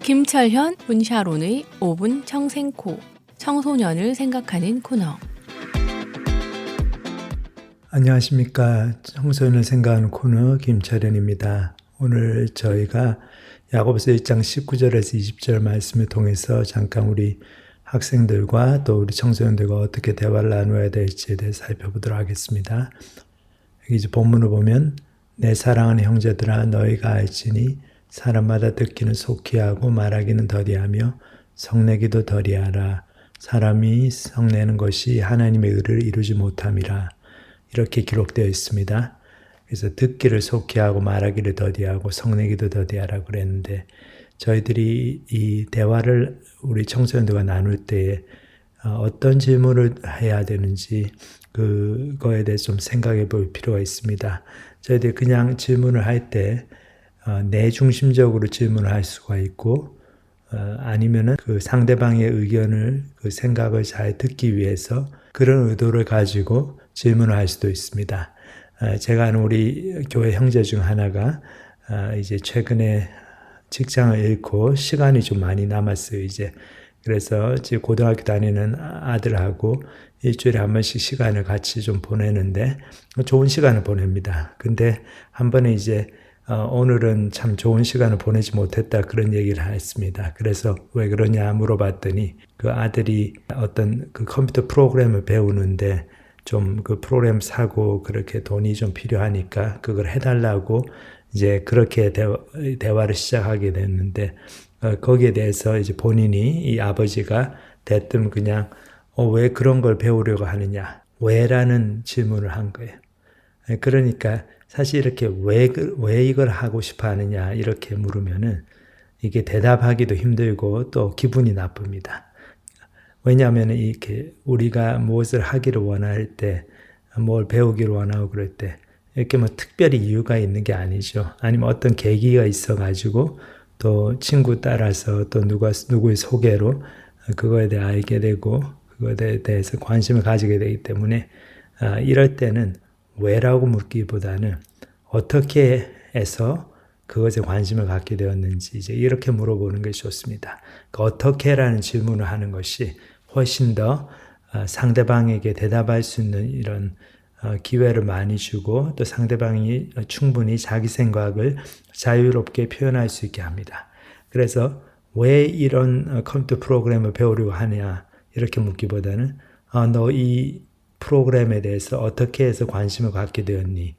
김철현, 문샤론의 5분 청생코, 청소년을 생각하는 코너. 안녕하십니까. 청소년을 생각하는 코너 김철현입니다. 오늘 저희가 야고보서 1장 19절에서 20절 말씀을 통해서 잠깐 우리 학생들과 또 우리 청소년들과 어떻게 대화를 나누어야 될지에 대해서 살펴보도록 하겠습니다. 여기 이제 본문을 보면 내 사랑하는 형제들아 너희가 알지니 사람마다 듣기는 속히 하고 말하기는 더디하며 성내기도 더디하라. 사람이 성내는 것이 하나님의 의를 이루지 못함이라. 이렇게 기록되어 있습니다. 그래서 듣기를 속히 하고 말하기를 더디하고 성내기도 더디하라고 그랬는데 저희들이 이 대화를 우리 청소년들과 나눌 때에 어떤 질문을 해야 되는지 그거에 대해서 좀 생각해 볼 필요가 있습니다. 저희들이 그냥 질문을 할 때 내 중심적으로 질문을 할 수가 있고 아니면은 그 상대방의 의견을 그 생각을 잘 듣기 위해서 그런 의도를 가지고 질문을 할 수도 있습니다. 제가 아는 우리 교회 형제 중 하나가 이제 최근에 직장을 잃고 시간이 좀 많이 남았어요, 이제. 그래서 지금 고등학교 다니는 아들하고 일주일에 한 번씩 시간을 같이 좀 보내는데 좋은 시간을 보냅니다. 근데 한 번에 이제 오늘은 참 좋은 시간을 보내지 못했다 그런 얘기를 했습니다. 그래서 왜 그러냐 물어봤더니 그 아들이 어떤 그 컴퓨터 프로그램을 배우는데 좀 그 프로그램 사고 그렇게 돈이 좀 필요하니까 그걸 해달라고 이제 그렇게 대화를 시작하게 됐는데 거기에 대해서 이제 본인이 이 아버지가 대뜸 그냥 왜 그런 걸 배우려고 하느냐 왜라는 질문을 한 거예요. 그러니까 사실 이렇게 왜 이걸 하고 싶어 하느냐 이렇게 물으면은 이게 대답하기도 힘들고 또 기분이 나쁩니다. 왜냐하면 이렇게 우리가 무엇을 하기를 원할 때, 뭘 배우기를 원하고 그럴 때 이렇게 뭐 특별히 이유가 있는 게 아니죠. 아니면 어떤 계기가 있어가지고 또 친구 따라서 또 누구의 소개로 그거에 대해 알게 되고 그거에 대해서 관심을 가지게 되기 때문에 이럴 때는 왜라고 묻기보다는 어떻게 해서 그것에 관심을 갖게 되었는지 이제 이렇게 물어보는 것이 좋습니다. 그 어떻게라는 질문을 하는 것이 훨씬 더 상대방에게 대답할 수 있는 이런 기회를 많이 주고 또 상대방이 충분히 자기 생각을 자유롭게 표현할 수 있게 합니다. 그래서 왜 이런 컴퓨터 프로그램을 배우려고 하냐 이렇게 묻기보다는 너 이 프로그램에 대해서 어떻게 해서 관심을 갖게 되었니?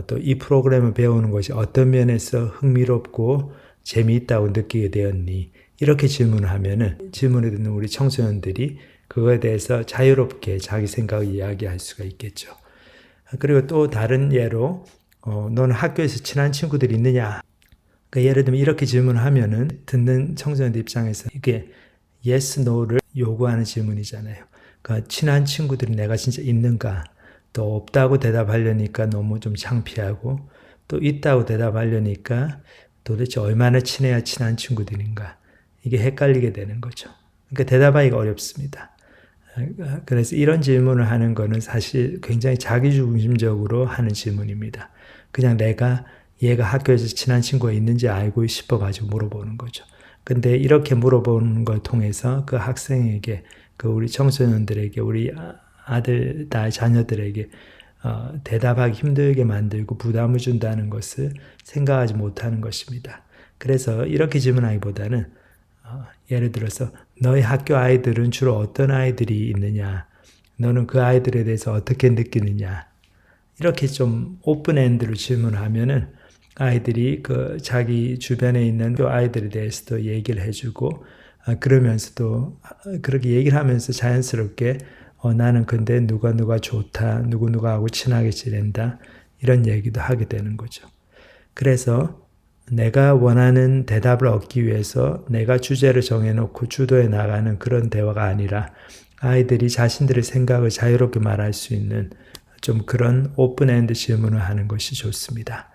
또 이 프로그램을 배우는 것이 어떤 면에서 흥미롭고 재미있다고 느끼게 되었니? 이렇게 질문을 하면은 질문을 듣는 우리 청소년들이 그거에 대해서 자유롭게 자기 생각을 이야기할 수가 있겠죠. 그리고 또 다른 예로 너는 학교에서 친한 친구들이 있느냐? 그러니까 예를 들면 이렇게 질문을 하면은 듣는 청소년들 입장에서 이게 yes, no를 요구하는 질문이잖아요. 그러니까 친한 친구들이 내가 진짜 있는가? 또 없다고 대답하려니까 너무 좀 창피하고 또 있다고 대답하려니까 도대체 얼마나 친해야 친한 친구들인가? 이게 헷갈리게 되는 거죠. 그러니까 대답하기가 어렵습니다. 그래서 이런 질문을 하는 거는 사실 굉장히 자기중심적으로 하는 질문입니다. 그냥 얘가 학교에서 친한 친구가 있는지 알고 싶어가지고 물어보는 거죠. 근데 이렇게 물어보는 걸 통해서 그 학생에게, 그 우리 청소년들에게, 우리 아들, 딸, 자녀들에게 대답하기 힘들게 만들고 부담을 준다는 것을 생각하지 못하는 것입니다. 그래서 이렇게 질문하기보다는 예를 들어서 너희 학교 아이들은 주로 어떤 아이들이 있느냐? 너는 그 아이들에 대해서 어떻게 느끼느냐? 이렇게 좀 오픈엔드로 질문하면은 아이들이 그 자기 주변에 있는 그 아이들에 대해서도 얘기를 해주고 그러면서도 그렇게 얘기를 하면서 자연스럽게 나는 근데 누가 좋다, 누구하고 친하게 지낸다 이런 얘기도 하게 되는 거죠. 그래서 내가 원하는 대답을 얻기 위해서 내가 주제를 정해놓고 주도해 나가는 그런 대화가 아니라 아이들이 자신들의 생각을 자유롭게 말할 수 있는 좀 그런 오픈엔드 질문을 하는 것이 좋습니다.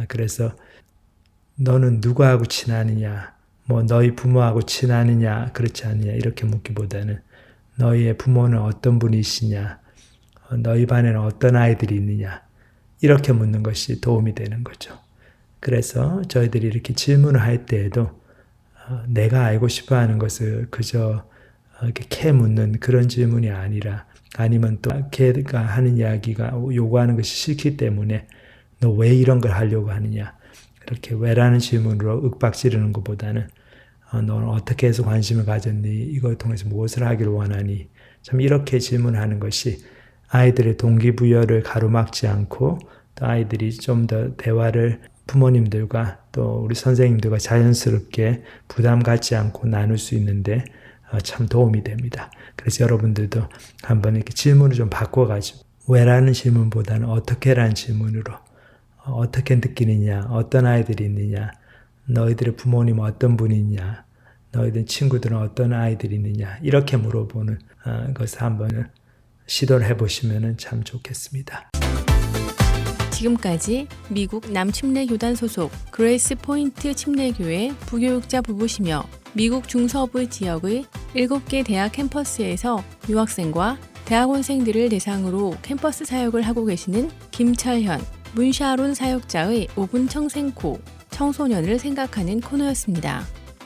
그래서 너는 누구하고 친하느냐, 뭐 너희 부모하고 친하느냐, 그렇지 않느냐 이렇게 묻기보다는 너희의 부모는 어떤 분이시냐, 너희 반에는 어떤 아이들이 있느냐 이렇게 묻는 것이 도움이 되는 거죠. 그래서 저희들이 이렇게 질문을 할 때에도 내가 알고 싶어 하는 것을 그저 이렇게 캐묻는 그런 질문이 아니라, 아니면 또 걔가 하는 이야기가 요구하는 것이 싫기 때문에 너 왜 이런 걸 하려고 하느냐, 이렇게 왜라는 질문으로 윽박지르는 것보다는 너는 어떻게 해서 관심을 가졌니? 이걸 통해서 무엇을 하기를 원하니? 참 이렇게 질문하는 것이 아이들의 동기부여를 가로막지 않고, 또 아이들이 좀 더 대화를 부모님들과 또 우리 선생님들과 자연스럽게 부담 갖지 않고 나눌 수 있는데 참 도움이 됩니다. 그래서 여러분들도 한번 이렇게 질문을 좀 바꿔가지고 왜라는 질문보다는 어떻게라는 질문으로 어떻게 느끼느냐, 어떤 아이들이 있느냐, 너희들의 부모님은 어떤 분이 있냐, 너희들 친구들은 어떤 아이들이 있느냐, 이렇게 물어보는 것을 한번 시도를 해보시면 참 좋겠습니다. 지금까지 미국 남침례교단 소속 그레이스 포인트 침례교회 부교육자 부부시며 미국 중서부 지역의 7개 대학 캠퍼스에서 유학생과 대학원생들을 대상으로 캠퍼스 사역을 하고 계시는 김철현, 문샤론 사역자의 5분 청생코, 청소년을 생각하는 코너였습니다.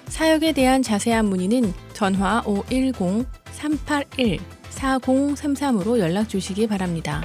사역에 대한 자세한 문의는 전화 510-381-4033으로 연락 주시기 바랍니다.